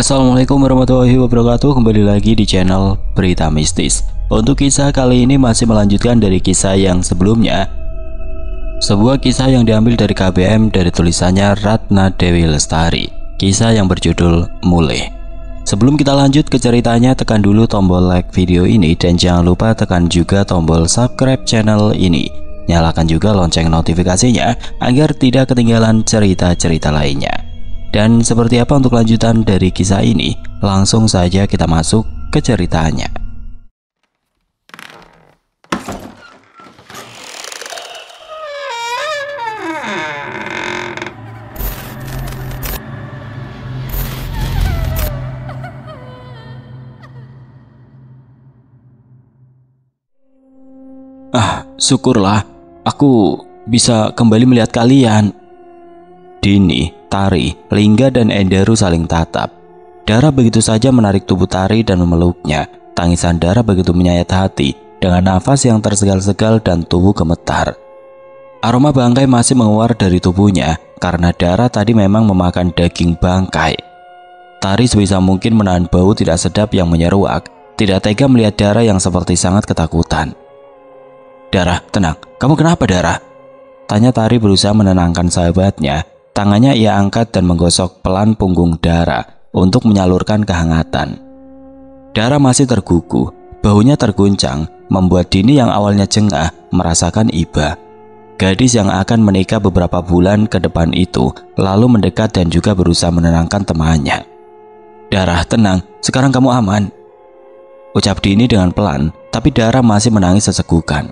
Assalamualaikum warahmatullahi wabarakatuh. Kembali lagi di channel Berita Mistis. Untuk kisah kali ini masih melanjutkan dari kisah yang sebelumnya. Sebuah kisah yang diambil dari KBM dari tulisannya Ratna Dewi Lestari. Kisah yang berjudul Mulih. Sebelum kita lanjut ke ceritanya, tekan dulu tombol like video ini dan jangan lupa tekan juga tombol subscribe channel ini. Nyalakan juga lonceng notifikasinya agar tidak ketinggalan cerita-cerita lainnya. Dan seperti apa untuk lanjutan dari kisah ini? Langsung saja kita masuk ke ceritanya. Syukurlah aku bisa kembali melihat kalian. Dini, Tari, Lingga dan Endaru saling tatap. Dara begitu saja menarik tubuh Tari dan memeluknya. Tangisan Dara begitu menyayat hati dengan nafas yang tersegal-segal dan tubuh gemetar. Aroma bangkai masih menguar dari tubuhnya karena Dara tadi memang memakan daging bangkai. Tari sebisa mungkin menahan bau tidak sedap yang menyeruak. Tidak tega melihat Dara yang seperti sangat ketakutan. "Dara, tenang. Kamu kenapa, Dara?" tanya Tari berusaha menenangkan sahabatnya. Tangannya ia angkat dan menggosok pelan punggung Dara untuk menyalurkan kehangatan. Dara masih tergugu, baunya terguncang, membuat Dini yang awalnya jengah merasakan iba. Gadis yang akan menikah beberapa bulan ke depan itu lalu mendekat dan juga berusaha menenangkan temannya. "Dara, tenang, sekarang kamu aman," ucap Dini dengan pelan, tapi Dara masih menangis sesegukan.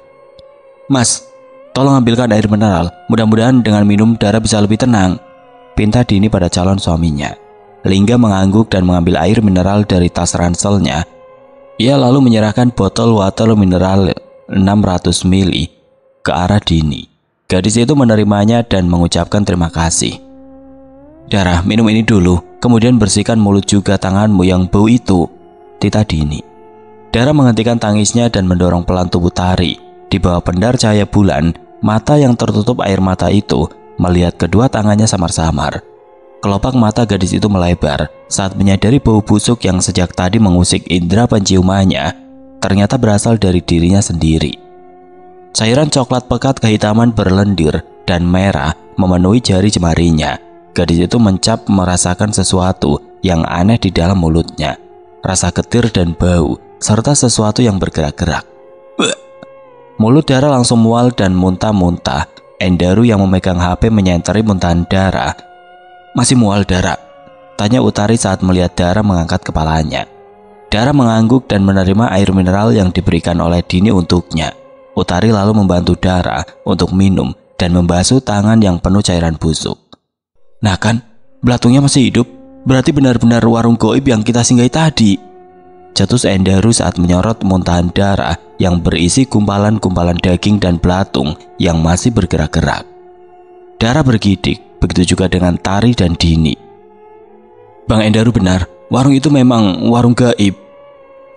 "Mas, tolong ambilkan air mineral, mudah-mudahan dengan minum Dara bisa lebih tenang," pinta Dini pada calon suaminya. Lingga mengangguk dan mengambil air mineral dari tas ranselnya. Ia lalu menyerahkan botol water mineral 600 ml ke arah Dini. Gadis itu menerimanya dan mengucapkan terima kasih. "Dara, minum ini dulu, kemudian bersihkan mulut juga tanganmu yang bau itu," titah Dini. Dara menghentikan tangisnya dan mendorong pelan tubuh Tari. Di bawah pendar cahaya bulan, mata yang tertutup air mata itu melihat kedua tangannya samar-samar. Kelopak mata gadis itu melebar saat menyadari bau busuk yang sejak tadi mengusik indera penciumannya ternyata berasal dari dirinya sendiri. Cairan coklat pekat kehitaman berlendir dan merah memenuhi jari jemarinya. Gadis itu mencap merasakan sesuatu yang aneh di dalam mulutnya. Rasa getir dan bau serta sesuatu yang bergerak-gerak. Mulut Dara langsung mual dan muntah-muntah. Endaru yang memegang HP menyentari muntahan Dara. "Masih mual, Dara?" tanya Utari saat melihat Dara mengangkat kepalanya. Dara mengangguk dan menerima air mineral yang diberikan oleh Dini untuknya. Utari lalu membantu Dara untuk minum dan membasuh tangan yang penuh cairan busuk. "Nah kan, belatungnya masih hidup. Berarti benar-benar warung goib yang kita singgahi tadi," cetus Endaru saat menyorot muntahan Dara yang berisi gumpalan-gumpalan daging dan belatung yang masih bergerak-gerak. Dara bergidik, begitu juga dengan Tari dan Dini. "Bang Endaru benar, warung itu memang warung gaib.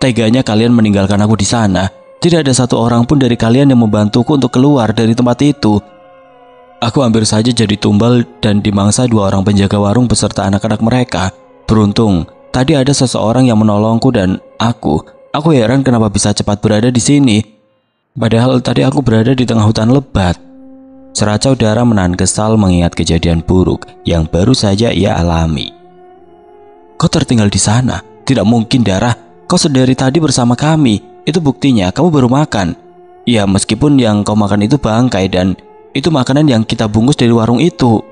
Teganya kalian meninggalkan aku di sana. Tidak ada satu orang pun dari kalian yang membantuku untuk keluar dari tempat itu. Aku hampir saja jadi tumbal dan dimangsa dua orang penjaga warung beserta anak-anak mereka. Beruntung tadi ada seseorang yang menolongku dan aku heran kenapa bisa cepat berada di sini. Padahal tadi aku berada di tengah hutan lebat." Seracau Dara menahan kesal mengingat kejadian buruk yang baru saja ia alami. "Kau tertinggal di sana? Tidak mungkin, Dara. Kau sedari tadi bersama kami. Itu buktinya kamu baru makan. Ya, meskipun yang kau makan itu bangkai dan itu makanan yang kita bungkus dari warung itu,"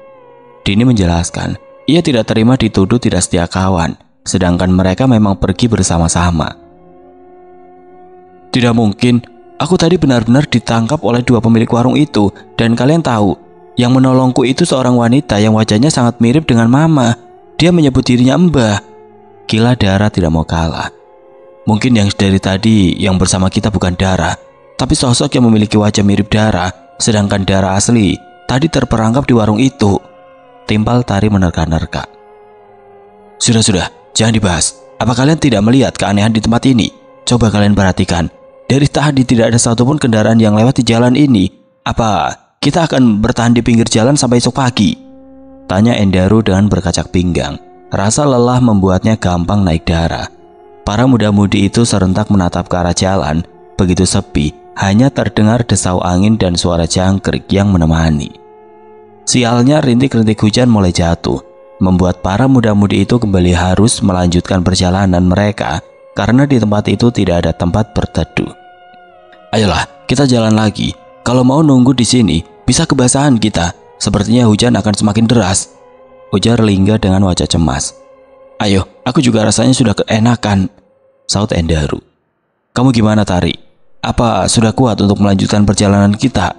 Dini menjelaskan. Ia tidak terima dituduh tidak setia kawan, sedangkan mereka memang pergi bersama-sama. "Tidak mungkin, aku tadi benar-benar ditangkap oleh dua pemilik warung itu. Dan kalian tahu, yang menolongku itu seorang wanita yang wajahnya sangat mirip dengan Mama. Dia menyebut dirinya Mbah," kila Dara tidak mau kalah. "Mungkin yang dari tadi yang bersama kita bukan Dara, tapi sosok yang memiliki wajah mirip Dara. Sedangkan Dara asli tadi terperangkap di warung itu," timpal Tari menerka-nerka. Sudah, jangan dibahas. Apa kalian tidak melihat keanehan di tempat ini? Coba kalian perhatikan. Dari tadi tidak ada satupun kendaraan yang lewat di jalan ini. Apa kita akan bertahan di pinggir jalan sampai esok pagi?" tanya Endaru dengan berkacak pinggang. Rasa lelah membuatnya gampang naik darah. Para muda-mudi itu serentak menatap ke arah jalan. Begitu sepi, hanya terdengar desau angin dan suara jangkrik yang menemani. Sialnya rintik-rintik hujan mulai jatuh, membuat para muda-mudi itu kembali harus melanjutkan perjalanan mereka karena di tempat itu tidak ada tempat berteduh. Ayolah, kita jalan lagi. Kalau mau nunggu di sini, bisa kebasahan kita. Sepertinya hujan akan semakin deras, ujar Lingga dengan wajah cemas. Ayo, aku juga rasanya sudah keenakan, saut Endaru. Kamu gimana, Tari? Apa sudah kuat untuk melanjutkan perjalanan kita?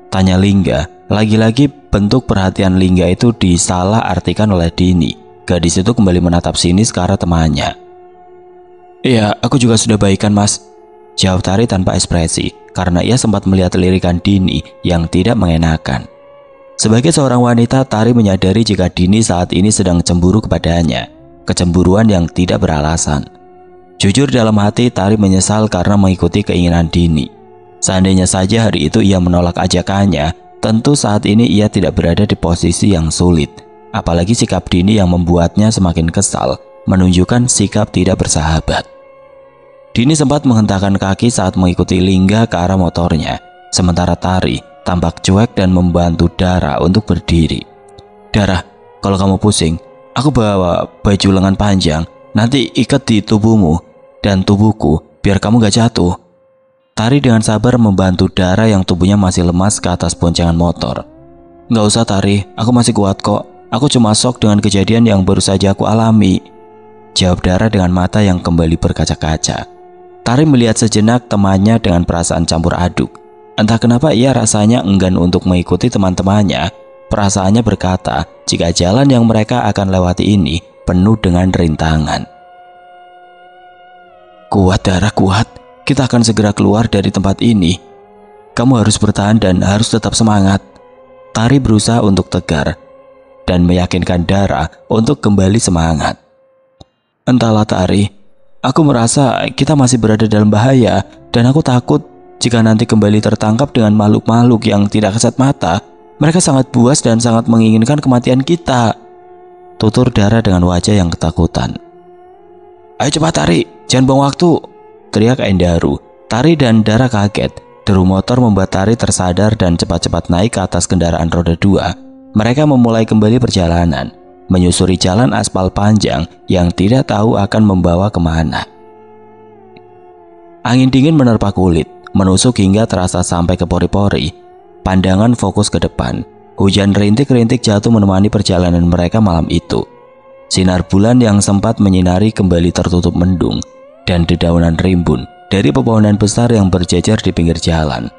Tanya Lingga. Lagi-lagi bentuk perhatian Lingga itu disalah artikan oleh Dini. Gadis itu kembali menatap sinis ke arah temannya. Iya, aku juga sudah baikan, Mas, jawab Tari tanpa ekspresi, karena ia sempat melihat lirikan Dini yang tidak mengenakan. Sebagai seorang wanita, Tari menyadari jika Dini saat ini sedang cemburu kepadanya, kecemburuan yang tidak beralasan. Jujur dalam hati, Tari menyesal karena mengikuti keinginan Dini. Seandainya saja hari itu ia menolak ajakannya, tentu saat ini ia tidak berada di posisi yang sulit. Apalagi sikap Dini yang membuatnya semakin kesal, menunjukkan sikap tidak bersahabat. Dini sempat menghentakkan kaki saat mengikuti Lingga ke arah motornya, sementara Tari tampak cuek dan membantu Dara untuk berdiri. Dara, kalau kamu pusing, aku bawa baju lengan panjang, nanti ikat di tubuhmu dan tubuhku biar kamu gak jatuh. Tari dengan sabar membantu Dara yang tubuhnya masih lemas ke atas boncengan motor. Gak usah Tari, aku masih kuat kok. Aku cuma shock dengan kejadian yang baru saja aku alami, jawab Dara dengan mata yang kembali berkaca-kaca. Tari melihat sejenak temannya dengan perasaan campur aduk. Entah kenapa ia rasanya enggan untuk mengikuti teman-temannya. Perasaannya berkata jika jalan yang mereka akan lewati ini penuh dengan rintangan. Kuat Dara, kuat. Kita akan segera keluar dari tempat ini. Kamu harus bertahan dan harus tetap semangat. Tari berusaha untuk tegar dan meyakinkan Dara untuk kembali semangat. Entahlah Tari, aku merasa kita masih berada dalam bahaya dan aku takut jika nanti kembali tertangkap dengan makhluk-makhluk yang tidak kasat mata. Mereka sangat buas dan sangat menginginkan kematian kita, tutur Dara dengan wajah yang ketakutan. Ayo cepat Tari, jangan buang waktu, teriak Endaru. Tari dan Dara kaget. Deru motor membuat Tari tersadar dan cepat-cepat naik ke atas kendaraan roda 2. Mereka memulai kembali perjalanan, menyusuri jalan aspal panjang yang tidak tahu akan membawa kemana. Angin dingin menerpa kulit, menusuk hingga terasa sampai ke pori-pori. Pandangan fokus ke depan. Hujan rintik-rintik jatuh menemani perjalanan mereka malam itu. Sinar bulan yang sempat menyinari kembali tertutup mendung, dan dedaunan rimbun dari pepohonan besar yang berjejer di pinggir jalan,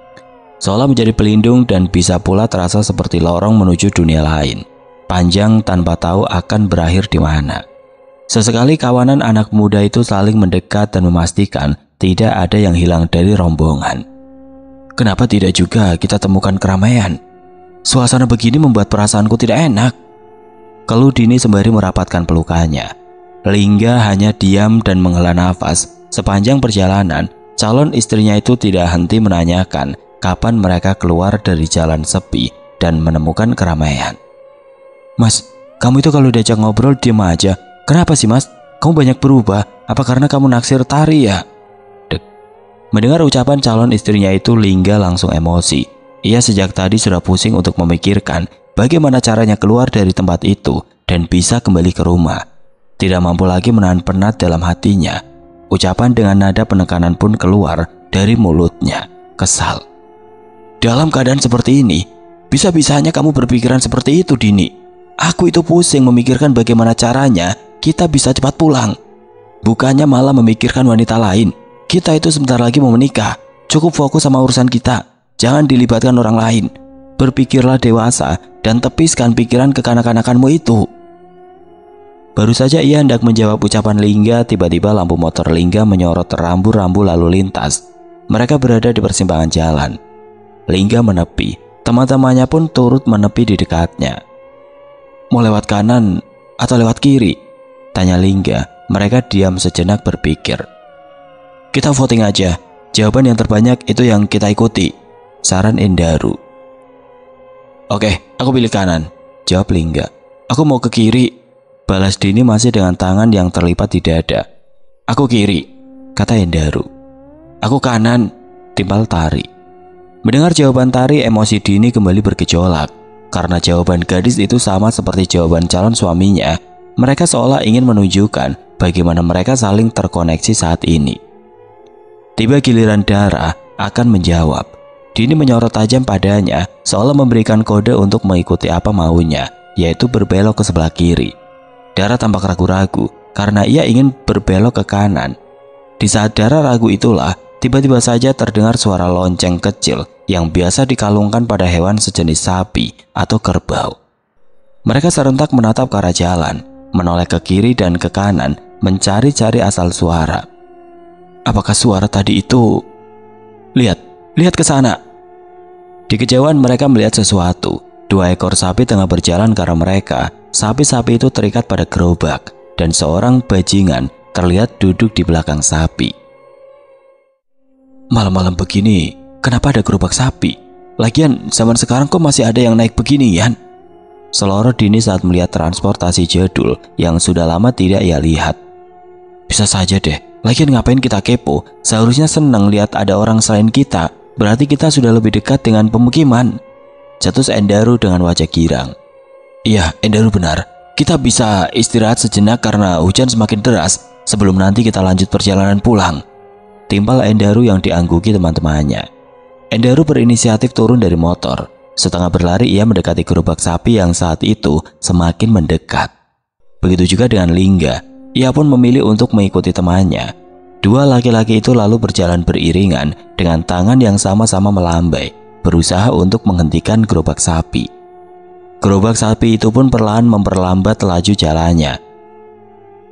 seolah menjadi pelindung dan bisa pula terasa seperti lorong menuju dunia lain, panjang tanpa tahu akan berakhir di mana. Sesekali kawanan anak muda itu saling mendekat dan memastikan tidak ada yang hilang dari rombongan. Kenapa tidak juga kita temukan keramaian? Suasana begini membuat perasaanku tidak enak, keluh Dini sembari merapatkan pelukannya. Lingga hanya diam dan menghela nafas. Sepanjang perjalanan, calon istrinya itu tidak henti menanyakan kapan mereka keluar dari jalan sepi dan menemukan keramaian. Mas, kamu itu kalau diajak ngobrol diam aja. Kenapa sih mas? Kamu banyak berubah. Apa karena kamu naksir Tari ya? Dek. Mendengar ucapan calon istrinya itu, Lingga langsung emosi. Ia sejak tadi sudah pusing untuk memikirkan bagaimana caranya keluar dari tempat itu dan bisa kembali ke rumah. Tidak mampu lagi menahan penat dalam hatinya. Ucapan dengan nada penekanan pun keluar dari mulutnya. Kesal. Dalam keadaan seperti ini, bisa-bisanya kamu berpikiran seperti itu, Dini. Aku itu pusing memikirkan bagaimana caranya kita bisa cepat pulang. Bukannya malah memikirkan wanita lain. Kita itu sebentar lagi mau menikah. Cukup fokus sama urusan kita. Jangan dilibatkan orang lain. Berpikirlah dewasa dan tepiskan pikiran kekanak-kanakanmu itu. Baru saja ia hendak menjawab ucapan Lingga, tiba-tiba lampu motor Lingga menyorot rambu-rambu lalu lintas. Mereka berada di persimpangan jalan. Lingga menepi, teman-temannya pun turut menepi di dekatnya. Mau lewat kanan atau lewat kiri? Tanya Lingga. Mereka diam sejenak berpikir. Kita voting aja. Jawaban yang terbanyak itu yang kita ikuti, saran Endaru. Oke, aku pilih kanan, jawab Lingga. Aku mau ke kiri. Balas Dini masih dengan tangan yang terlipat di dada. Aku kiri, kata Endaru. Aku kanan, timpal Tari. Mendengar jawaban Tari, emosi Dini kembali bergejolak. Karena jawaban gadis itu sama seperti jawaban calon suaminya, mereka seolah ingin menunjukkan bagaimana mereka saling terkoneksi saat ini. Tiba giliran Dara akan menjawab. Dini menyorot tajam padanya, seolah memberikan kode untuk mengikuti apa maunya, yaitu berbelok ke sebelah kiri. Dara tampak ragu-ragu karena ia ingin berbelok ke kanan. Di saat Dara ragu itulah, tiba-tiba saja terdengar suara lonceng kecil yang biasa dikalungkan pada hewan sejenis sapi atau kerbau. Mereka serentak menatap ke arah jalan, menoleh ke kiri dan ke kanan, mencari-cari asal suara. Apakah suara tadi itu? Lihat ke sana. Di kejauhan mereka melihat sesuatu. 2 ekor sapi tengah berjalan ke arah mereka. Sapi-sapi itu terikat pada gerobak dan seorang bajingan terlihat duduk di belakang sapi. Malam-malam begini, kenapa ada gerobak sapi? Lagian zaman sekarang kok masih ada yang naik beginian? Selorot Dini saat melihat transportasi jadul yang sudah lama tidak ia lihat. Bisa saja deh, lagian ngapain kita kepo? Seharusnya senang lihat ada orang selain kita. Berarti kita sudah lebih dekat dengan pemukiman. Cetus Endaru dengan wajah girang. Iya, Endaru benar. Kita bisa istirahat sejenak karena hujan semakin deras sebelum nanti kita lanjut perjalanan pulang. Timpal Endaru yang diangguki teman-temannya. Endaru berinisiatif turun dari motor. Setengah berlari ia mendekati gerobak sapi yang saat itu semakin mendekat. Begitu juga dengan Lingga. Ia pun memilih untuk mengikuti temannya. 2 laki-laki itu lalu berjalan beriringan dengan tangan yang sama-sama melambai, berusaha untuk menghentikan gerobak sapi. Gerobak sapi itu pun perlahan memperlambat laju jalannya.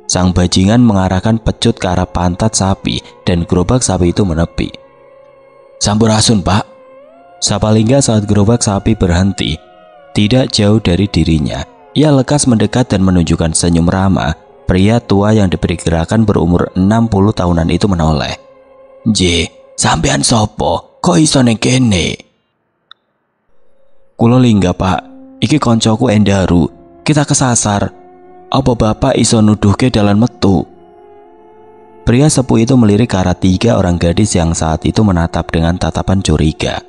Sang bajingan mengarahkan pecut ke arah pantat sapi dan gerobak sapi itu menepi. Sampurasun, Pak. Sapa Lingga saat gerobak sapi berhenti. Tidak jauh dari dirinya, ia lekas mendekat dan menunjukkan senyum ramah. Pria tua yang diperkirakan berumur 60 tahunan itu menoleh. J, sampean sopo? Kok iso ning kene? Kulo Lingga, Pak. Iki koncoku Endaru. Kita kesasar. Apa bapak iso nuduhke dalan metu? Pria sepuh itu melirik ke arah 3 orang gadis yang saat itu menatap dengan tatapan curiga.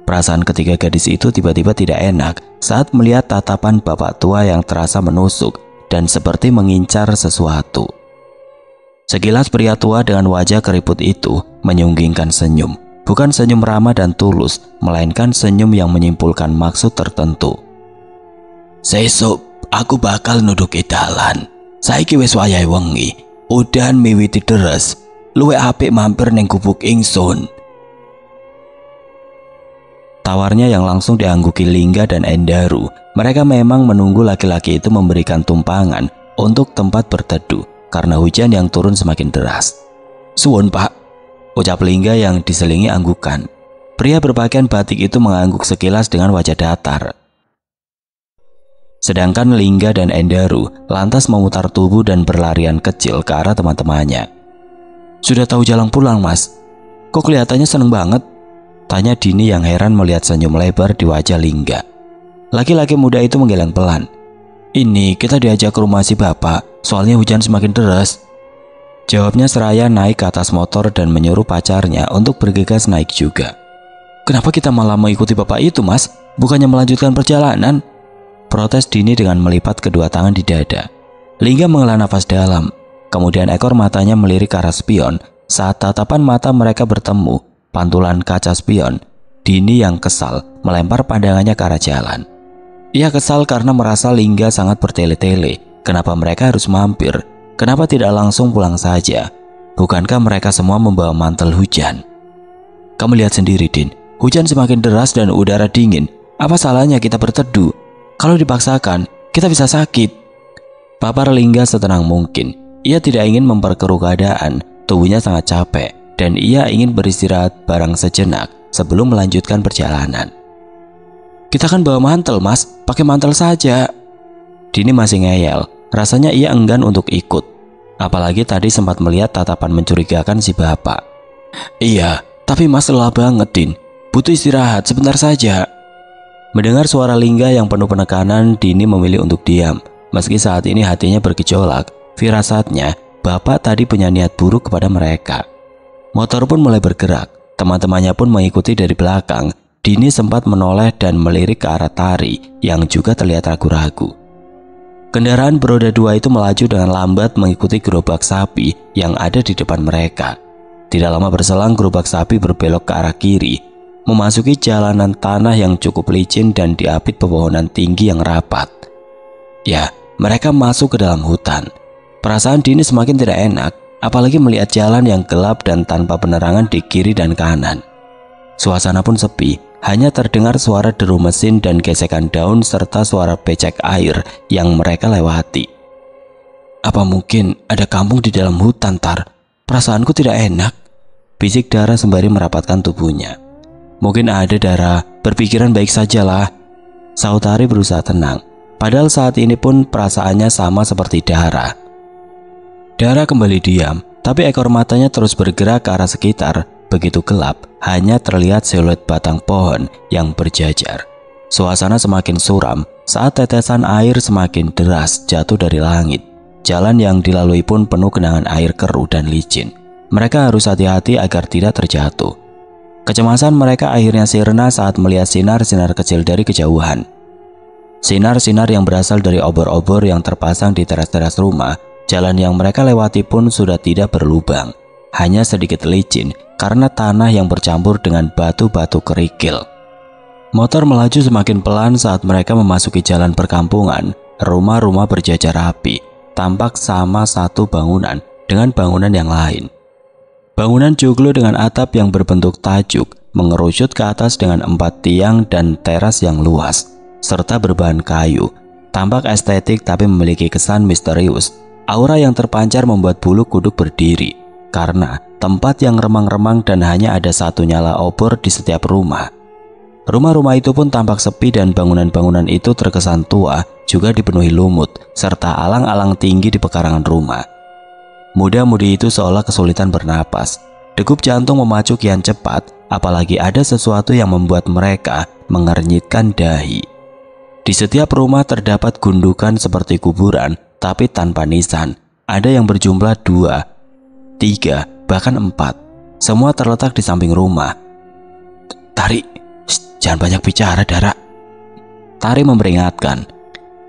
Perasaan ketiga gadis itu tiba-tiba tidak enak saat melihat tatapan bapak tua yang terasa menusuk dan seperti mengincar sesuatu. Sekilas pria tua dengan wajah keriput itu menyunggingkan senyum. Bukan senyum ramah dan tulus, melainkan senyum yang menyimpulkan maksud tertentu. Sesuk aku bakal nuduki dalan. Saiki wis wayahe wengi, udan miwiti deres. Luwih apik mampir ning gubuk ingsun. Tawarnya yang langsung diangguki Lingga dan Endaru. Mereka memang menunggu laki-laki itu memberikan tumpangan untuk tempat berteduh karena hujan yang turun semakin deras. Suwun, Pak, ucap Lingga yang diselingi anggukan. Pria berpakaian batik itu mengangguk sekilas dengan wajah datar. Sedangkan Lingga dan Endaru lantas memutar tubuh dan berlarian kecil ke arah teman-temannya. Sudah tahu jalan pulang, Mas? Kok kelihatannya seneng banget? Tanya Dini yang heran melihat senyum lebar di wajah Lingga. Laki-laki muda itu menggeleng pelan. Ini kita diajak ke rumah si bapak, soalnya hujan semakin deras. Jawabnya seraya naik ke atas motor dan menyuruh pacarnya untuk bergegas naik juga. Kenapa kita malah mengikuti bapak itu, Mas? Bukannya melanjutkan perjalanan? Protes Dini dengan melipat kedua tangan di dada. Lingga menghela nafas dalam. Kemudian ekor matanya melirik ke arah spion. Saat tatapan mata mereka bertemu, pantulan kaca spion, Dini yang kesal melempar pandangannya ke arah jalan. Ia kesal karena merasa Lingga sangat bertele-tele. Kenapa mereka harus mampir? Kenapa tidak langsung pulang saja? Bukankah mereka semua membawa mantel hujan? Kamu lihat sendiri, Din. Hujan semakin deras dan udara dingin. Apa salahnya kita berteduh? Kalau dipaksakan, kita bisa sakit. Papar Lingga setenang mungkin. Ia tidak ingin memperkeruh keadaan. Tubuhnya sangat capek dan ia ingin beristirahat barang sejenak sebelum melanjutkan perjalanan. Kita kan bawa mantel, Mas. Pakai mantel saja. Dini masih ngeyel. Rasanya ia enggan untuk ikut. Apalagi tadi sempat melihat tatapan mencurigakan si bapak. Iya, tapi Mas lelah banget, Din. Butuh istirahat sebentar saja. Mendengar suara Lingga yang penuh penekanan, Dini memilih untuk diam. Meski saat ini hatinya bergejolak, firasatnya bapak tadi punya niat buruk kepada mereka. Motor pun mulai bergerak. Teman-temannya pun mengikuti dari belakang. Dini sempat menoleh dan melirik ke arah Tari yang juga terlihat ragu-ragu. Kendaraan beroda 2 itu melaju dengan lambat mengikuti gerobak sapi yang ada di depan mereka. Tidak lama berselang gerobak sapi berbelok ke arah kiri, memasuki jalanan tanah yang cukup licin dan diapit pepohonan tinggi yang rapat. Ya, mereka masuk ke dalam hutan. Perasaan Dini semakin tidak enak, apalagi melihat jalan yang gelap dan tanpa penerangan di kiri dan kanan. Suasana pun sepi, hanya terdengar suara deru mesin dan gesekan daun serta suara becek air yang mereka lewati. Apa mungkin ada kampung di dalam hutan, Tar? Perasaanku tidak enak, bisik Dara sembari merapatkan tubuhnya. Mungkin ada, Dara, berpikiran baik sajalah, saut Tari berusaha tenang. Padahal saat ini pun perasaannya sama seperti Dara. Dara kembali diam, tapi ekor matanya terus bergerak ke arah sekitar. Begitu gelap, hanya terlihat siluet batang pohon yang berjajar. Suasana semakin suram saat tetesan air semakin deras jatuh dari langit. Jalan yang dilalui pun penuh genangan air keruh dan licin. Mereka harus hati-hati agar tidak terjatuh. Kecemasan mereka akhirnya sirna saat melihat sinar-sinar kecil dari kejauhan. Sinar-sinar yang berasal dari obor-obor yang terpasang di teras-teras rumah. Jalan yang mereka lewati pun sudah tidak berlubang, hanya sedikit licin karena tanah yang bercampur dengan batu-batu kerikil. Motor melaju semakin pelan saat mereka memasuki jalan perkampungan. Rumah-rumah berjajar rapi, tampak sama satu bangunan dengan bangunan yang lain. Bangunan joglo dengan atap yang berbentuk tajuk mengerucut ke atas dengan 4 tiang dan teras yang luas, serta berbahan kayu. Tampak estetik tapi memiliki kesan misterius. Aura yang terpancar membuat bulu kuduk berdiri, karena tempat yang remang-remang dan hanya ada satu nyala obor di setiap rumah. Rumah-rumah itu pun tampak sepi dan bangunan-bangunan itu terkesan tua, juga dipenuhi lumut, serta alang-alang tinggi di pekarangan rumah. Muda-mudi itu seolah kesulitan bernapas. Degup jantung memacu kian cepat, apalagi ada sesuatu yang membuat mereka mengernyitkan dahi. Di setiap rumah terdapat gundukan seperti kuburan, tapi tanpa nisan. Ada yang berjumlah 2, 3, bahkan 4. Semua terletak di samping rumah. Tari, jangan banyak bicara, Dara. Tari memperingatkan.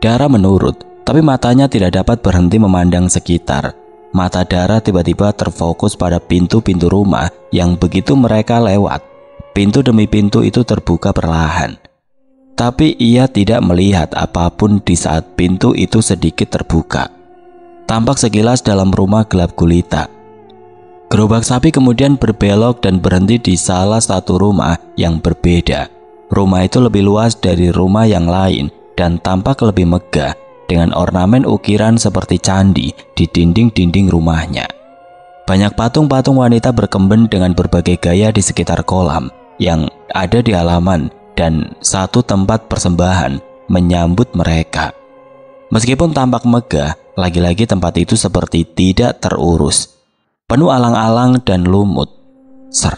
Dara menurut, tapi matanya tidak dapat berhenti memandang sekitar. Mata Dara tiba-tiba terfokus pada pintu-pintu rumah yang begitu mereka lewat. Pintu demi pintu itu terbuka perlahan. Tapi ia tidak melihat apapun di saat pintu itu sedikit terbuka. Tampak sekilas dalam rumah gelap gulita. Gerobak sapi kemudian berbelok dan berhenti di salah satu rumah yang berbeda. Rumah itu lebih luas dari rumah yang lain dan tampak lebih megah dengan ornamen ukiran seperti candi di dinding-dinding rumahnya. Banyak patung-patung wanita berkemben dengan berbagai gaya di sekitar kolam yang ada di halaman dan satu tempat persembahan menyambut mereka. Meskipun tampak megah, lagi-lagi tempat itu seperti tidak terurus, penuh alang-alang dan lumut. Ser.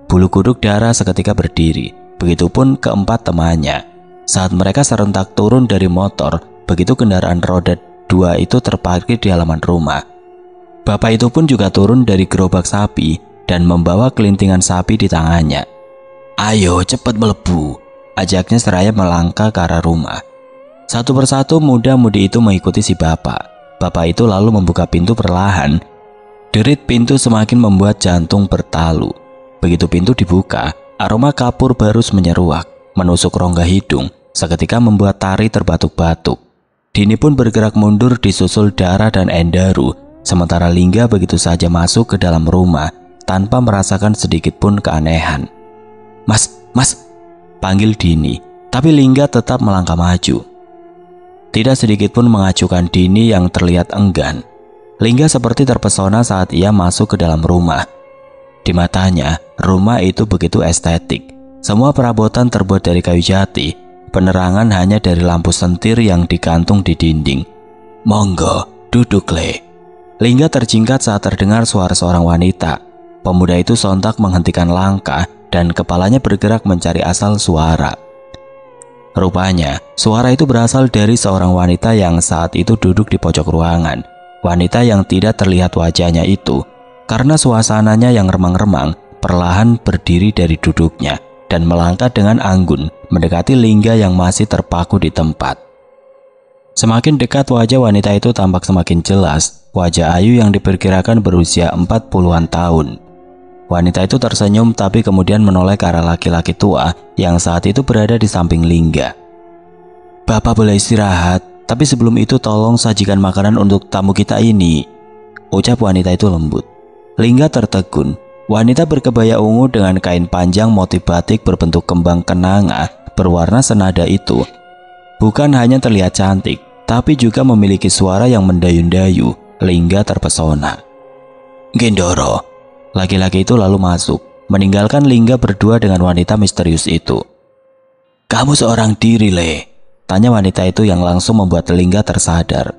Bulu kuduk Dara seketika berdiri, begitupun keempat temannya. Saat mereka serentak turun dari motor, begitu kendaraan roda 2 itu terparkir di halaman rumah. Bapak itu pun juga turun dari gerobak sapi dan membawa kelintingan sapi di tangannya. Ayo cepat melebu, ajaknya seraya melangkah ke arah rumah. Satu persatu muda-mudi itu mengikuti si bapak. Bapak itu lalu membuka pintu perlahan. Derit pintu semakin membuat jantung bertalu. Begitu pintu dibuka, aroma kapur barus menyeruak, menusuk rongga hidung, seketika membuat Tari terbatuk-batuk. Dini pun bergerak mundur disusul Dara dan Endaru, sementara Lingga begitu saja masuk ke dalam rumah tanpa merasakan sedikit pun keanehan. Mas, panggil Dini, tapi Lingga tetap melangkah maju. Tidak sedikit pun mengacukan Dini yang terlihat enggan. Lingga seperti terpesona saat ia masuk ke dalam rumah. Di matanya, rumah itu begitu estetik. Semua perabotan terbuat dari kayu jati. Penerangan hanya dari lampu sentir yang digantung di dinding. Monggo, duduk Le. Lingga terjingkat saat terdengar suara seorang wanita. Pemuda itu sontak menghentikan langkah dan kepalanya bergerak mencari asal suara. Rupanya, suara itu berasal dari seorang wanita yang saat itu duduk di pojok ruangan. Wanita yang tidak terlihat wajahnya itu, karena suasananya yang remang-remang, perlahan berdiri dari duduknya dan melangkah dengan anggun mendekati Lingga yang masih terpaku di tempat. Semakin dekat wajah wanita itu tampak semakin jelas, wajah Ayu yang diperkirakan berusia 40-an tahun. Wanita itu tersenyum tapi kemudian menoleh ke arah laki-laki tua yang saat itu berada di samping Lingga. "Bapak boleh istirahat, tapi sebelum itu tolong sajikan makanan untuk tamu kita ini," ucap wanita itu lembut. Lingga tertegun. Wanita berkebaya ungu dengan kain panjang motif batik berbentuk kembang kenanga berwarna senada itu bukan hanya terlihat cantik, tapi juga memiliki suara yang mendayu-dayu. Lingga terpesona. "Gendoro." Laki-laki itu lalu masuk, meninggalkan Lingga berdua dengan wanita misterius itu. "Kamu seorang diri, Le?" tanya wanita itu yang langsung membuat Lingga tersadar.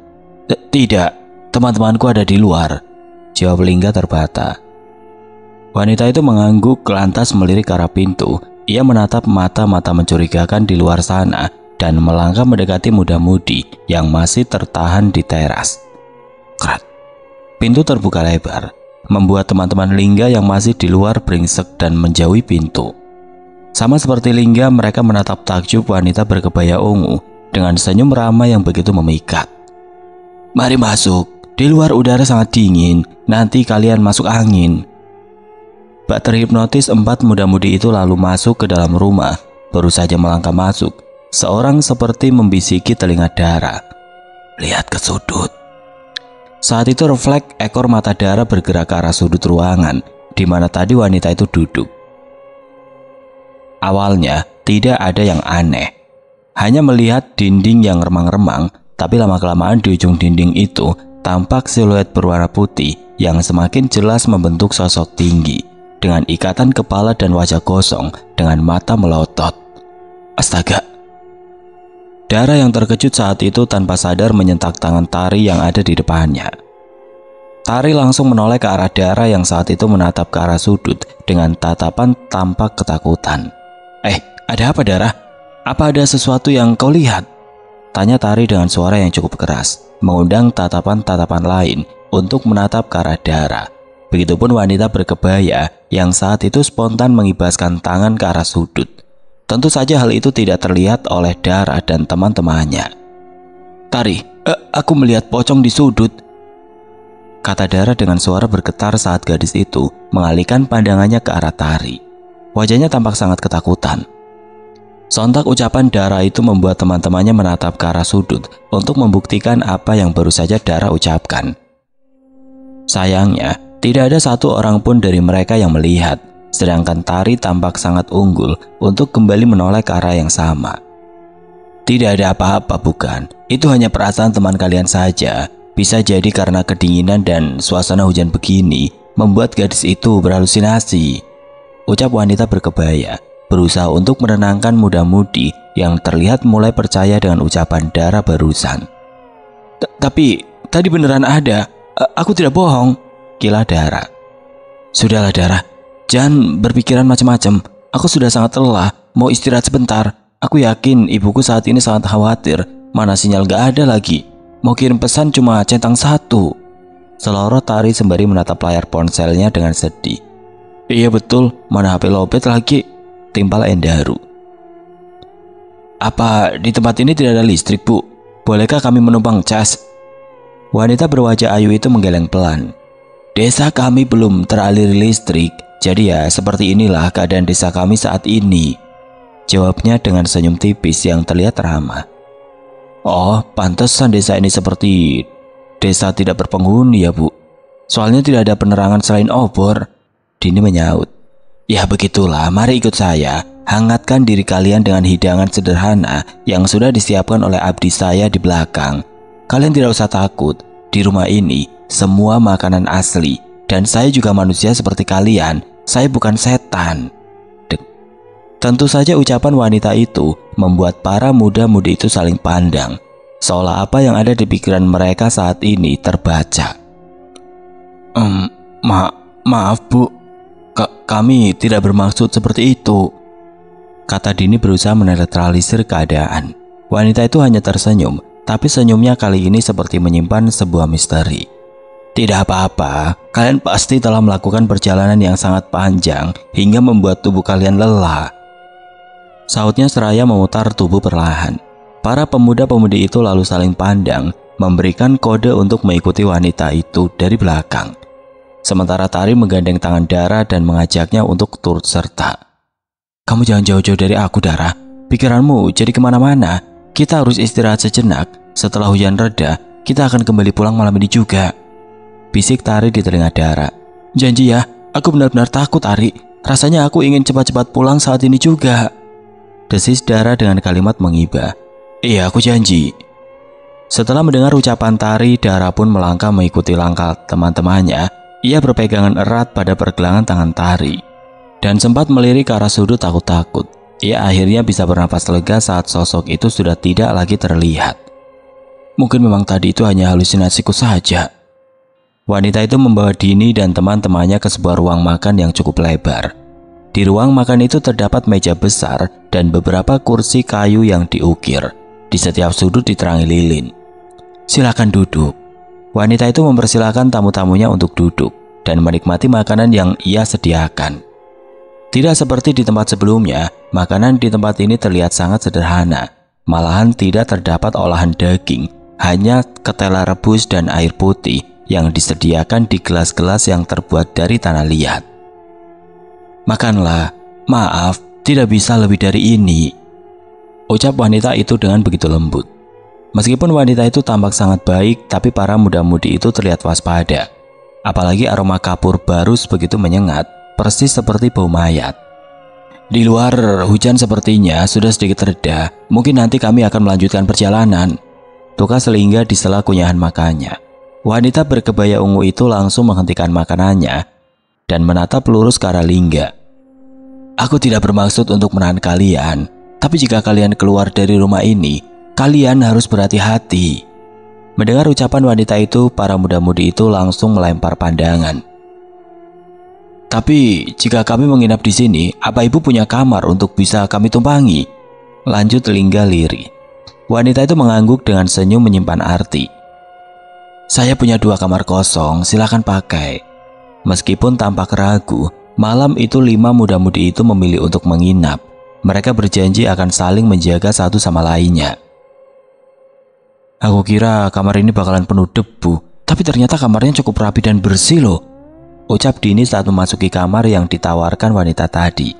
"Tidak, teman-temanku ada di luar," jawab Lingga terbata. Wanita itu mengangguk lantas melirik ke arah pintu. Ia menatap mata-mata mencurigakan di luar sana dan melangkah mendekati muda-mudi yang masih tertahan di teras. Krat. Pintu terbuka lebar, membuat teman-teman Lingga yang masih di luar beringsek dan menjauhi pintu. Sama seperti Lingga, mereka menatap takjub wanita berkebaya ungu dengan senyum ramai yang begitu memikat. "Mari masuk, di luar udara sangat dingin, nanti kalian masuk angin." Bak terhipnotis, empat muda-mudi itu lalu masuk ke dalam rumah. Baru saja melangkah masuk, seorang seperti membisiki telinga Dara, "Lihat ke sudut." Saat itu refleks ekor mata Dara bergerak ke arah sudut ruangan di mana tadi wanita itu duduk. Awalnya tidak ada yang aneh, hanya melihat dinding yang remang-remang, tapi lama-kelamaan di ujung dinding itu tampak siluet berwarna putih yang semakin jelas membentuk sosok tinggi dengan ikatan kepala dan wajah kosong dengan mata melotot. Astaga! Dara yang terkejut saat itu tanpa sadar menyentak tangan Tari yang ada di depannya. Tari langsung menoleh ke arah Dara yang saat itu menatap ke arah sudut dengan tatapan tampak ketakutan. Ada apa Dara? Apa ada sesuatu yang kau lihat?" tanya Tari dengan suara yang cukup keras, mengundang tatapan-tatapan lain untuk menatap ke arah Dara. Begitupun wanita berkebaya yang saat itu spontan mengibaskan tangan ke arah sudut. Tentu saja hal itu tidak terlihat oleh Dara dan teman-temannya. "Tari, aku melihat pocong di sudut," kata Dara dengan suara bergetar saat gadis itu mengalihkan pandangannya ke arah Tari. Wajahnya tampak sangat ketakutan. Sontak ucapan Dara itu membuat teman-temannya menatap ke arah sudut untuk membuktikan apa yang baru saja Dara ucapkan. Sayangnya, tidak ada satu orang pun dari mereka yang melihat, sedangkan Tari tampak sangat unggul untuk kembali menoleh ke arah yang sama. "Tidak ada apa-apa bukan? Itu hanya perasaan teman kalian saja. Bisa jadi karena kedinginan dan suasana hujan begini membuat gadis itu berhalusinasi," ucap wanita berkebaya, berusaha untuk menenangkan muda-mudi yang terlihat mulai percaya dengan ucapan Dara barusan. Tapi tadi beneran ada, aku tidak bohong," gila Dara. "Sudahlah Dara, jangan berpikiran macam-macam. Aku sudah sangat lelah, mau istirahat sebentar. Aku yakin ibuku saat ini sangat khawatir, mana sinyal gak ada lagi. Mau kirim pesan cuma centang 1. Seloroh Tari sembari menatap layar ponselnya dengan sedih. "Iya betul, mana HP lobet lagi," timpal Endaru. "Apa di tempat ini tidak ada listrik, Bu? Bolehkah kami menumpang cas?" Wanita berwajah ayu itu menggeleng pelan. "Desa kami belum teraliri listrik, jadi ya seperti inilah keadaan desa kami saat ini," jawabnya dengan senyum tipis yang terlihat ramah. "Oh, pantesan desa ini seperti desa tidak berpenghuni ya Bu. Soalnya tidak ada penerangan selain obor," Dini menyaut. "Ya begitulah, mari ikut saya. Hangatkan diri kalian dengan hidangan sederhana yang sudah disiapkan oleh abdi saya di belakang. Kalian tidak usah takut, di rumah ini semua makanan asli. Dan saya juga manusia seperti kalian, saya bukan setan." Tentu saja ucapan wanita itu membuat para muda-mudi itu saling pandang, seolah apa yang ada di pikiran mereka saat ini terbaca. Maaf Bu, kami tidak bermaksud seperti itu," kata Dini berusaha menetralisir keadaan. Wanita itu hanya tersenyum, tapi senyumnya kali ini seperti menyimpan sebuah misteri. Tidak apa-apa, kalian pasti telah melakukan perjalanan yang sangat panjang hingga membuat tubuh kalian lelah, sautnya seraya memutar tubuh perlahan. Para pemuda-pemudi itu lalu saling pandang, memberikan kode untuk mengikuti wanita itu dari belakang. Sementara Tari menggandeng tangan Dara dan mengajaknya untuk turut serta. Kamu jangan jauh-jauh dari aku, Dara. Pikiranmu jadi kemana-mana. Kita harus istirahat sejenak. Setelah hujan reda, kita akan kembali pulang malam ini juga. Bisik Tari di telinga Dara. Janji ya, aku benar-benar takut, Tari. Rasanya aku ingin cepat-cepat pulang saat ini juga. Desis Dara dengan kalimat mengiba. Iya, aku janji. Setelah mendengar ucapan Tari, Dara pun melangkah mengikuti langkah teman-temannya. Ia berpegangan erat pada pergelangan tangan Tari dan sempat melirik ke arah sudut takut-takut. Ia akhirnya bisa bernafas lega saat sosok itu sudah tidak lagi terlihat. Mungkin memang tadi itu hanya halusinasiku saja. Wanita itu membawa Dini dan teman-temannya ke sebuah ruang makan yang cukup lebar. Di ruang makan itu terdapat meja besar dan beberapa kursi kayu yang diukir. Di setiap sudut diterangi lilin. Silakan duduk. Wanita itu mempersilahkan tamu-tamunya untuk duduk dan menikmati makanan yang ia sediakan. Tidak seperti di tempat sebelumnya, makanan di tempat ini terlihat sangat sederhana. Malahan tidak terdapat olahan daging, hanya ketela rebus dan air putih yang disediakan di gelas-gelas yang terbuat dari tanah liat. Makanlah, maaf, tidak bisa lebih dari ini, ucap wanita itu dengan begitu lembut. Meskipun wanita itu tampak sangat baik, tapi para muda-mudi itu terlihat waspada. Apalagi aroma kapur barus begitu menyengat, persis seperti bau mayat. Di luar hujan sepertinya sudah sedikit reda, mungkin nanti kami akan melanjutkan perjalanan, tukar Selingga di sela kunyahan makannya. Wanita berkebaya ungu itu langsung menghentikan makanannya dan menatap lurus ke arah Lingga. Aku tidak bermaksud untuk menahan kalian, tapi jika kalian keluar dari rumah ini, kalian harus berhati-hati. Mendengar ucapan wanita itu, para muda-mudi itu langsung melempar pandangan. Tapi jika kami menginap di sini, apa ibu punya kamar untuk bisa kami tumpangi? Lanjut Lingga lirih. Wanita itu mengangguk dengan senyum menyimpan arti. Saya punya 2 kamar kosong, silakan pakai. Meskipun tampak ragu, malam itu 5 muda-mudi itu memilih untuk menginap. Mereka berjanji akan saling menjaga satu sama lainnya. Aku kira kamar ini bakalan penuh debu, tapi ternyata kamarnya cukup rapi dan bersih loh, ucap Dini saat memasuki kamar yang ditawarkan wanita tadi.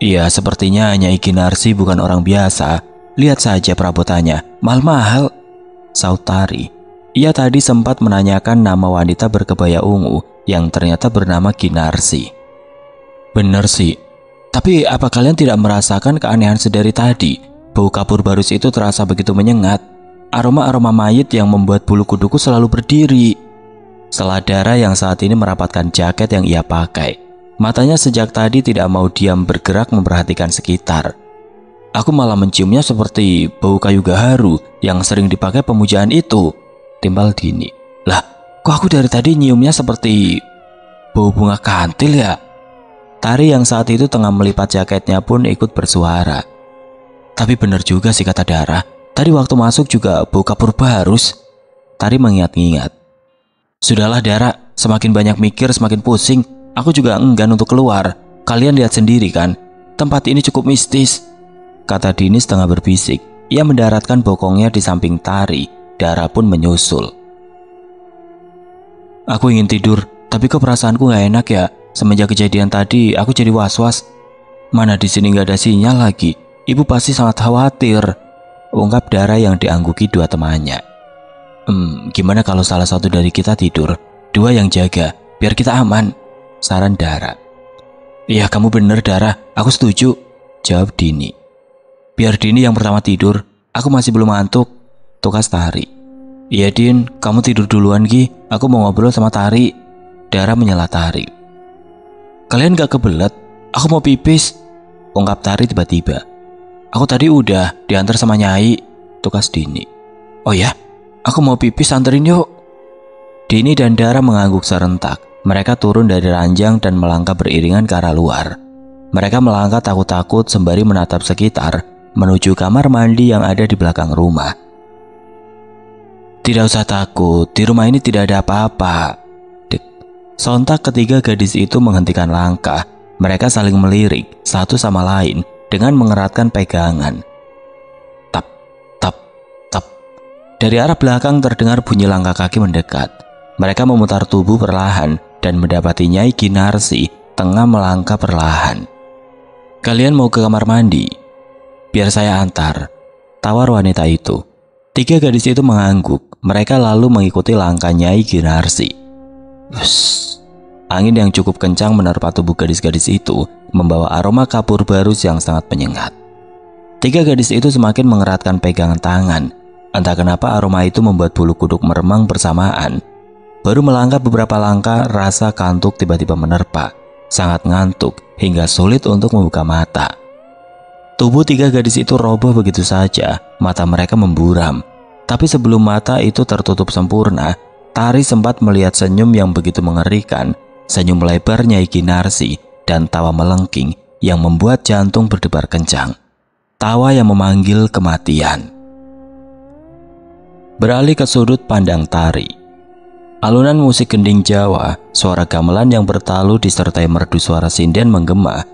Iya, sepertinya Nyai Kinarsi bukan orang biasa. Lihat saja perabotannya, mahal-mahal, saut Tari. Ia tadi sempat menanyakan nama wanita berkebaya ungu yang ternyata bernama Kinarsi. Bener sih, tapi apa kalian tidak merasakan keanehan sedari tadi? Bau kapur barus itu terasa begitu menyengat. Aroma-aroma mayit yang membuat bulu kuduku selalu berdiri. Seladara yang saat ini merapatkan jaket yang ia pakai. Matanya sejak tadi tidak mau diam bergerak memperhatikan sekitar. Aku malah menciumnya seperti bau kayu gaharu yang sering dipakai pemujaan itu, timbal Dini. Lah, kok aku dari tadi nyiumnya seperti bau bunga kantil ya? Tari yang saat itu tengah melipat jaketnya pun ikut bersuara. Tapi benar juga sih kata Dara. Tadi waktu masuk juga bau kapur barus. Tari mengingat-ingat. Sudahlah Dara, semakin banyak mikir semakin pusing. Aku juga enggan untuk keluar. Kalian lihat sendiri kan, tempat ini cukup mistis, kata Dini setengah berbisik. Ia mendaratkan bokongnya di samping Tari. Dara pun menyusul. Aku ingin tidur, tapi kok perasaanku gak enak ya. Semenjak kejadian tadi, aku jadi was-was. Mana di sini gak ada sinyal lagi. Ibu pasti sangat khawatir, ungkap Dara yang diangguki 2 temannya. Gimana kalau salah satu dari kita tidur, 2 yang jaga, biar kita aman, saran Dara. Iya, kamu bener Dara, aku setuju, jawab Dini. Biar Dini yang pertama tidur, aku masih belum ngantuk, tukas Tari. Iya Din, kamu tidur duluan Gi, aku mau ngobrol sama Tari, Dara menyela Tari. Kalian gak kebelet? Aku mau pipis, ungkap Tari tiba-tiba. Aku tadi udah diantar sama Nyai, tukas Dini. Oh ya, aku mau pipis, anterin yuk. Dini dan Dara mengangguk serentak. Mereka turun dari ranjang dan melangkah beriringan ke arah luar. Mereka melangkah takut-takut sembari menatap sekitar menuju kamar mandi yang ada di belakang rumah. "Tidak usah takut, di rumah ini tidak ada apa-apa." Dek. Sontak ketiga gadis itu menghentikan langkah. Mereka saling melirik satu sama lain dengan mengeratkan pegangan. Tap, tap, tap. Dari arah belakang terdengar bunyi langkah kaki mendekat. Mereka memutar tubuh perlahan dan mendapati Nyai Kinarsi tengah melangkah perlahan. "Kalian mau ke kamar mandi? Biar saya antar," tawar wanita itu. Tiga gadis itu mengangguk. Mereka lalu mengikuti langkah Nyai Kinarsi. Angin yang cukup kencang menerpa tubuh gadis-gadis itu, membawa aroma kapur barus yang sangat menyengat. Tiga gadis itu semakin mengeratkan pegangan tangan. Entah kenapa aroma itu membuat bulu kuduk meremang bersamaan. Baru melangkah beberapa langkah, rasa kantuk tiba-tiba menerpa. Sangat ngantuk hingga sulit untuk membuka mata. Tubuh tiga gadis itu roboh begitu saja. Mata mereka memburam. Tapi sebelum mata itu tertutup sempurna, Tari sempat melihat senyum yang begitu mengerikan. Senyum lebar Nyai Kinarsi dan tawa melengking yang membuat jantung berdebar kencang. Tawa yang memanggil kematian. Beralih ke sudut pandang Tari. Alunan musik gending Jawa, suara gamelan yang bertalu disertai merdu suara sinden menggema,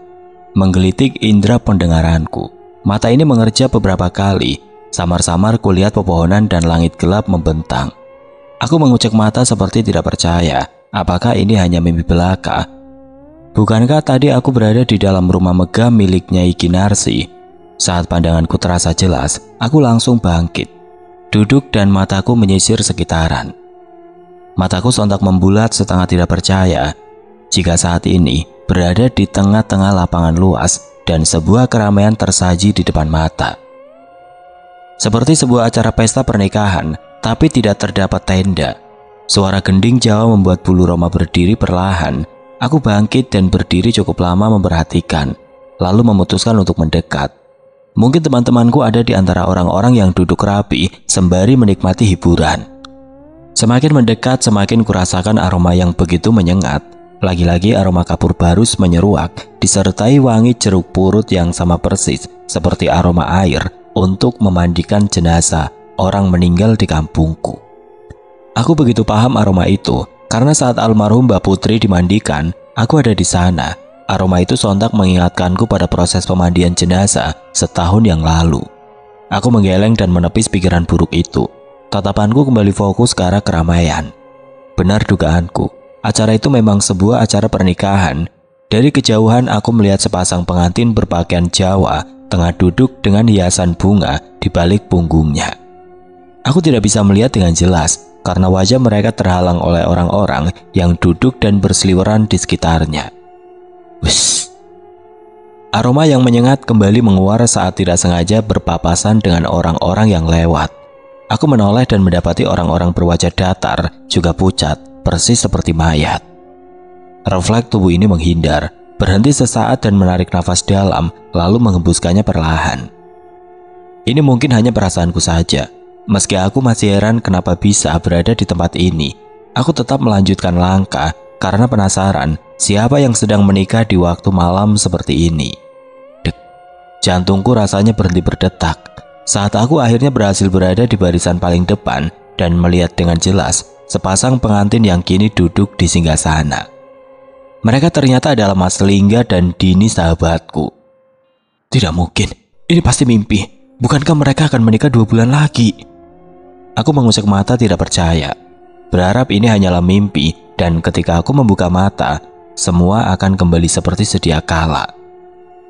menggelitik indera pendengaranku. Mata ini mengerja beberapa kali. Samar-samar kulihat pepohonan dan langit gelap membentang. Aku mengucek mata seperti tidak percaya. Apakah ini hanya mimpi belaka? Bukankah tadi aku berada di dalam rumah megah milik Nyai Kinarsi? Saat pandanganku terasa jelas, aku langsung bangkit. Duduk dan mataku menyisir sekitaran. Mataku sontak membulat setengah tidak percaya jika saat ini berada di tengah-tengah lapangan luas dan sebuah keramaian tersaji di depan mata. Seperti sebuah acara pesta pernikahan, tapi tidak terdapat tenda. Suara gending Jawa membuat bulu roma berdiri perlahan. Aku bangkit dan berdiri cukup lama memperhatikan, lalu memutuskan untuk mendekat. Mungkin teman-temanku ada di antara orang-orang yang duduk rapi sembari menikmati hiburan. Semakin mendekat, semakin kurasakan aroma yang begitu menyengat. Lagi-lagi aroma kapur barus menyeruak, disertai wangi jeruk purut yang sama persis seperti aroma air untuk memandikan jenazah orang meninggal di kampungku. Aku begitu paham aroma itu karena saat almarhum Mbak Putri dimandikan, aku ada di sana. Aroma itu sontak mengingatkanku pada proses pemandian jenazah setahun yang lalu. Aku menggeleng dan menepis pikiran buruk itu. Tatapanku kembali fokus ke arah keramaian. Benar dugaanku, acara itu memang sebuah acara pernikahan. Dari kejauhan aku melihat sepasang pengantin berpakaian Jawa tengah duduk dengan hiasan bunga di balik punggungnya. Aku tidak bisa melihat dengan jelas karena wajah mereka terhalang oleh orang-orang yang duduk dan berseliweran di sekitarnya. Wuss. Aroma yang menyengat kembali menguar saat tidak sengaja berpapasan dengan orang-orang yang lewat. Aku menoleh dan mendapati orang-orang berwajah datar, juga pucat, persis seperti mayat. Refleks tubuh ini menghindar, berhenti sesaat dan menarik nafas dalam, lalu menghembuskannya perlahan. Ini mungkin hanya perasaanku saja. Meski aku masih heran kenapa bisa berada di tempat ini, aku tetap melanjutkan langkah karena penasaran siapa yang sedang menikah di waktu malam seperti ini. Dek, jantungku rasanya berhenti berdetak saat aku akhirnya berhasil berada di barisan paling depan dan melihat dengan jelas sepasang pengantin yang kini duduk di singgasana. Mereka ternyata adalah Mas Lingga dan Dini sahabatku. Tidak mungkin, ini pasti mimpi. Bukankah mereka akan menikah 2 bulan lagi? Aku mengusik mata tidak percaya. Berharap ini hanyalah mimpi dan ketika aku membuka mata, semua akan kembali seperti sedia kala.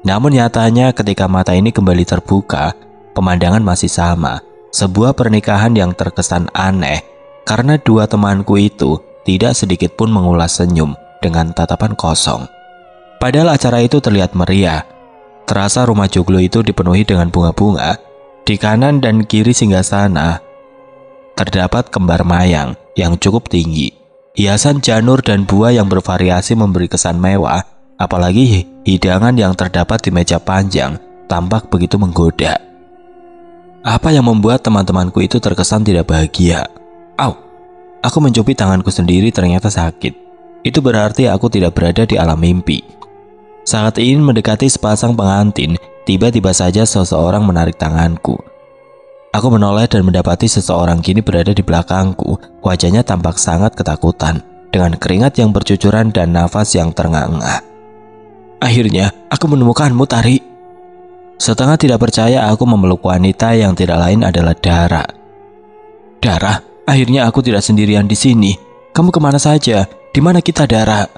Namun nyatanya ketika mata ini kembali terbuka, pemandangan masih sama. Sebuah pernikahan yang terkesan aneh karena dua temanku itu tidak sedikit pun mengulas senyum dengan tatapan kosong. Padahal acara itu terlihat meriah. Terasa rumah joglo itu dipenuhi dengan bunga-bunga. Di kanan dan kiri singgasana terdapat kembar mayang yang cukup tinggi. Hiasan janur dan buah yang bervariasi memberi kesan mewah. Apalagi hidangan yang terdapat di meja panjang tampak begitu menggoda. Apa yang membuat teman-temanku itu terkesan tidak bahagia? Au! Aku mencubit tanganku sendiri, ternyata sakit. Itu berarti aku tidak berada di alam mimpi. Saat ingin mendekati sepasang pengantin, tiba-tiba saja seseorang menarik tanganku. Aku menoleh dan mendapati seseorang kini berada di belakangku. Wajahnya tampak sangat ketakutan, dengan keringat yang bercucuran dan nafas yang terengah-engah. Akhirnya, aku menemukanmu, Tari. Setengah tidak percaya aku memeluk wanita yang tidak lain adalah Dara. Dara, akhirnya aku tidak sendirian di sini. Kamu kemana saja? Di mana kita, Dara?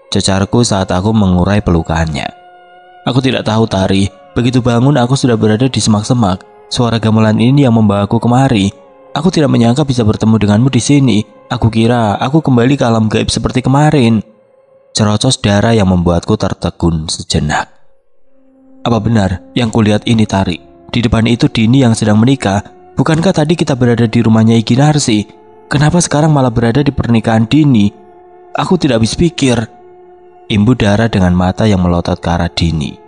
Cecarku saat aku mengurai pelukannya. Aku tidak tahu, Tari. Begitu bangun aku sudah berada di semak-semak. Suara gamelan ini yang membawaku kemari. Aku tidak menyangka bisa bertemu denganmu di sini. Aku kira aku kembali ke alam gaib seperti kemarin. Cerocos Dara yang membuatku tertegun sejenak. Apa benar yang kulihat ini, Tari? Di depan itu Dini yang sedang menikah. Bukankah tadi kita berada di rumahnya Iki Narsi? Kenapa sekarang malah berada di pernikahan Dini? Aku tidak habis pikir. Imbu Dara dengan mata yang melotot ke arah Dini.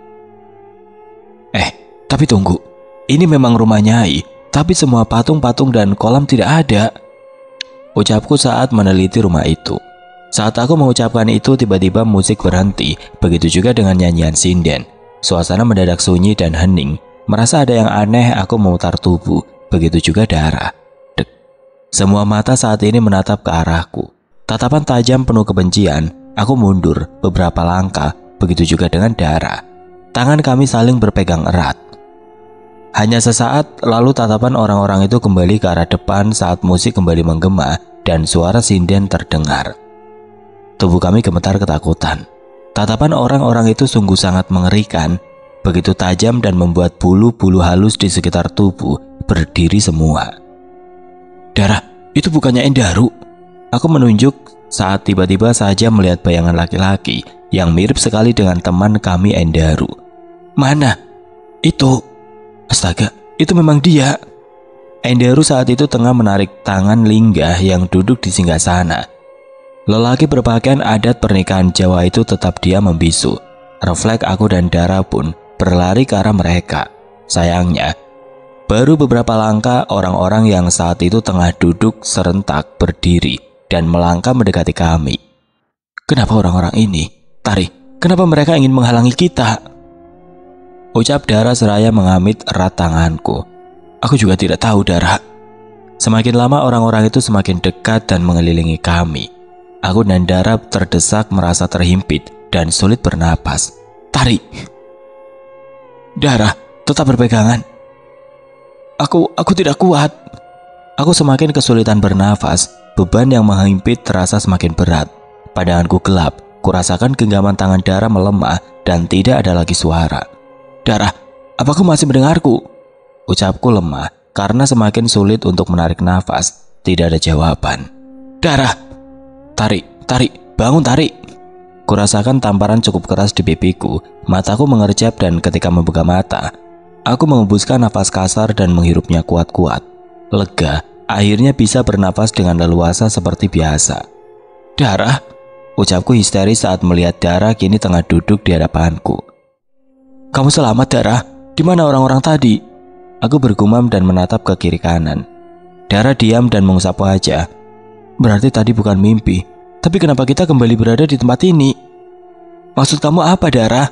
Tapi tunggu. Ini memang rumah Nyai, tapi semua patung-patung dan kolam tidak ada. Ucapku saat meneliti rumah itu. Saat aku mengucapkan itu, tiba-tiba musik berhenti. Begitu juga dengan nyanyian sinden. Suasana mendadak sunyi dan hening. Merasa ada yang aneh, aku memutar tubuh. Begitu juga Dara. Dek. Semua mata saat ini menatap ke arahku. Tatapan tajam penuh kebencian. Aku mundur beberapa langkah. Begitu juga dengan Dara. Tangan kami saling berpegang erat. Hanya sesaat lalu tatapan orang-orang itu kembali ke arah depan saat musik kembali menggema dan suara sinden terdengar. Tubuh kami gemetar ketakutan. Tatapan orang-orang itu sungguh sangat mengerikan, begitu tajam dan membuat bulu-bulu halus di sekitar tubuh berdiri semua. Dara, itu bukannya Endaru? Aku menunjuk saat tiba-tiba saja melihat bayangan laki-laki yang mirip sekali dengan teman kami Endaru. Mana? Itu. Astaga, itu memang dia. Endaru saat itu tengah menarik tangan Lingga yang duduk di singgasana. Lelaki berpakaian adat pernikahan Jawa itu tetap diam membisu. Refleks aku dan Dara pun berlari ke arah mereka. Sayangnya, baru beberapa langkah orang-orang yang saat itu tengah duduk serentak berdiri dan melangkah mendekati kami. Kenapa orang-orang ini? Tari, kenapa mereka ingin menghalangi kita? Ucap Dara seraya mengamit erat tanganku. Aku juga tidak tahu, Dara. Semakin lama orang-orang itu semakin dekat dan mengelilingi kami. Aku dan Dara terdesak merasa terhimpit dan sulit bernapas. Tari. Dara, tetap berpegangan. Aku tidak kuat. Aku semakin kesulitan bernafas. Beban yang menghimpit terasa semakin berat. Pandanganku gelap. Kurasakan genggaman tangan Dara melemah dan tidak ada lagi suara. Dara, apa kau masih mendengarku? Ucapku lemah karena semakin sulit untuk menarik nafas. Tidak ada jawaban. Dara. Tari, bangun Tari. Kurasakan tamparan cukup keras di pipiku. Mataku mengerjap dan ketika membuka mata, aku mengembuskan nafas kasar dan menghirupnya kuat-kuat. Lega, akhirnya bisa bernafas dengan leluasa seperti biasa. Dara, ucapku histeris saat melihat Dara kini tengah duduk di hadapanku. Kamu selamat, Dara? Di mana orang-orang tadi? Aku bergumam dan menatap ke kiri kanan. Dara diam dan mengusap wajah. Berarti tadi bukan mimpi. Tapi kenapa kita kembali berada di tempat ini? Maksud kamu apa, Dara?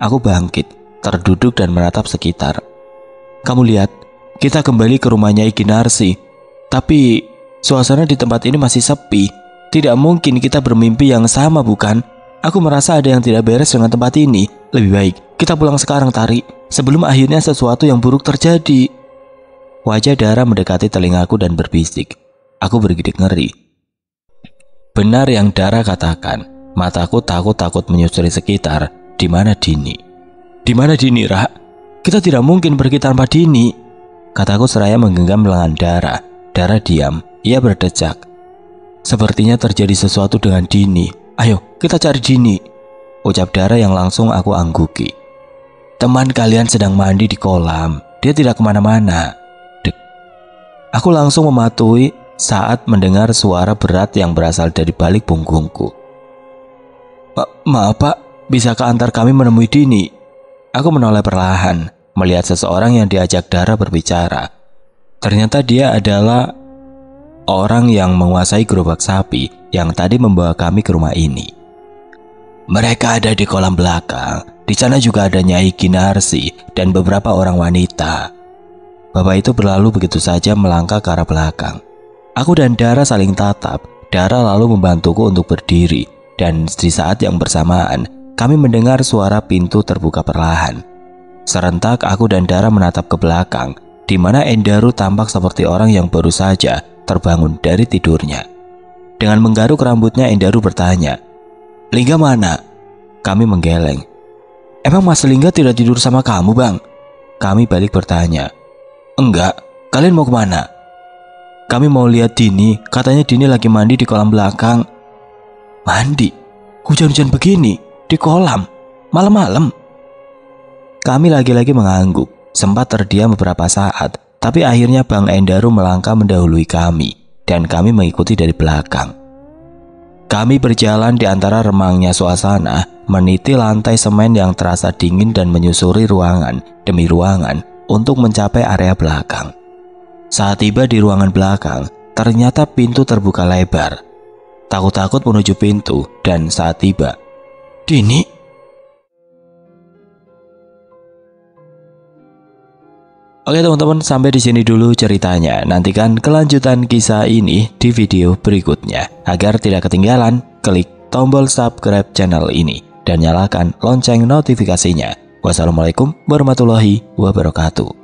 Aku bangkit, terduduk dan menatap sekitar. Kamu lihat, kita kembali ke rumahnya Iki Narsi. Tapi suasana di tempat ini masih sepi. Tidak mungkin kita bermimpi yang sama, bukan? Aku merasa ada yang tidak beres dengan tempat ini. Lebih baik kita pulang sekarang, Tari, sebelum akhirnya sesuatu yang buruk terjadi. Wajah Dara mendekati telingaku dan berbisik. Aku bergidik ngeri. Benar yang Dara katakan. Mataku takut-takut menyusuri sekitar. Di mana Dini? Di mana Dini, Ra? Kita tidak mungkin pergi tanpa Dini. Kataku seraya menggenggam lengan Dara. Dara diam. Ia berdecak. Sepertinya terjadi sesuatu dengan Dini. Ayo, kita cari Dini. Ucap Dara yang langsung aku angguki. Teman kalian sedang mandi di kolam. Dia tidak kemana-mana. Dek. Aku langsung mematuhi saat mendengar suara berat yang berasal dari balik punggungku. Maaf Pak, bisakah antar kami menemui Dini? Aku menoleh perlahan, melihat seseorang yang diajak Dara berbicara. Ternyata dia adalah orang yang menguasai gerobak sapi yang tadi membawa kami ke rumah ini. Mereka ada di kolam belakang. Di sana juga ada Nyai Ginarsi dan beberapa orang wanita. Bapak itu berlalu begitu saja melangkah ke arah belakang. Aku dan Dara saling tatap. Dara lalu membantuku untuk berdiri. Dan di saat yang bersamaan, kami mendengar suara pintu terbuka perlahan. Serentak aku dan Dara menatap ke belakang, di mana Endaru tampak seperti orang yang baru saja terbangun dari tidurnya. Dengan menggaruk rambutnya, Endaru bertanya, "Lingga mana?" Kami menggeleng. "Emang Mas Lingga tidak tidur sama kamu, Bang?" Kami balik bertanya. "Enggak, kalian mau kemana?" "Kami mau lihat Dini, katanya Dini lagi mandi di kolam belakang." "Mandi? Hujan-hujan begini? Di kolam? Malam-malam?" Kami lagi-lagi mengangguk, sempat terdiam beberapa saat, tapi akhirnya Bang Endaru melangkah mendahului kami, dan kami mengikuti dari belakang. Kami berjalan di antara remangnya suasana, meniti lantai semen yang terasa dingin dan menyusuri ruangan demi ruangan untuk mencapai area belakang. Saat tiba di ruangan belakang, ternyata pintu terbuka lebar. Takut-takut menuju pintu, dan saat tiba, "Dini?" Oke teman-teman, sampai di sini dulu ceritanya. Nantikan kelanjutan kisah ini di video berikutnya. Agar tidak ketinggalan, klik tombol subscribe channel ini dan nyalakan lonceng notifikasinya. Wassalamualaikum warahmatullahi wabarakatuh.